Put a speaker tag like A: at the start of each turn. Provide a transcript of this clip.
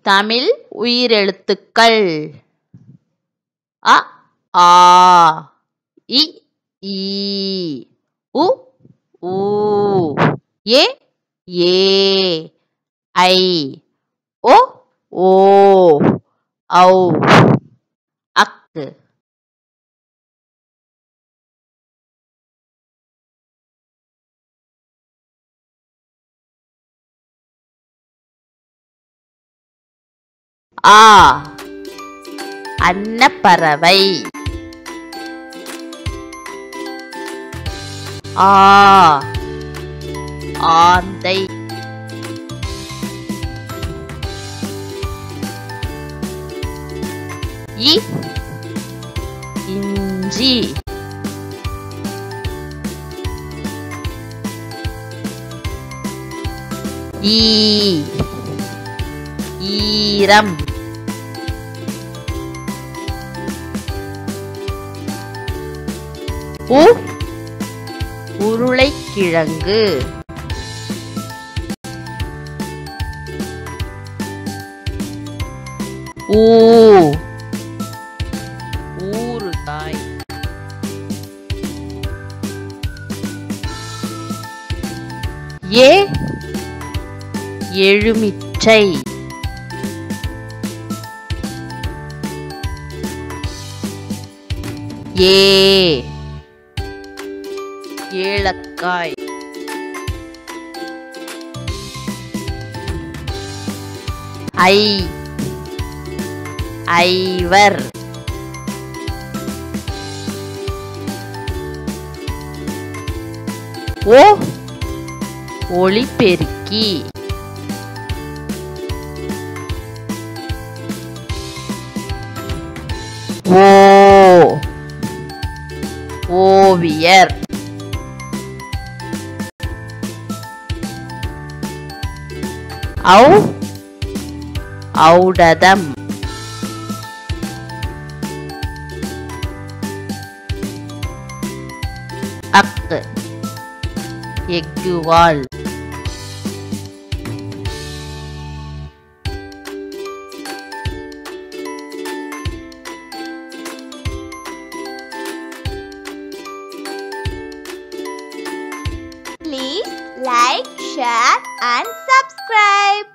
A: தமிழ் உயிரெழுத்துக்கள் அ ஆ இ ஈ உ ஊ ஏ ஏ ஐ ஓ ஓ ஔ அக்கு ஆ அன்னப்பறவை ஆ ஆந்தை இ இஞ்சி ஈ ஈரம் உ உருளைக்கிழங்கு ஊ ஊறுகாய் ஏ எலுமிச்சை ஏ ஏலக்காய் ஐ ஐவர் ஓ ஒலிபெருக்கி ஓ ஓவியர் ஔ ஔடதம் அக்கு எக்குவால்
B: Please like, share and subscribe.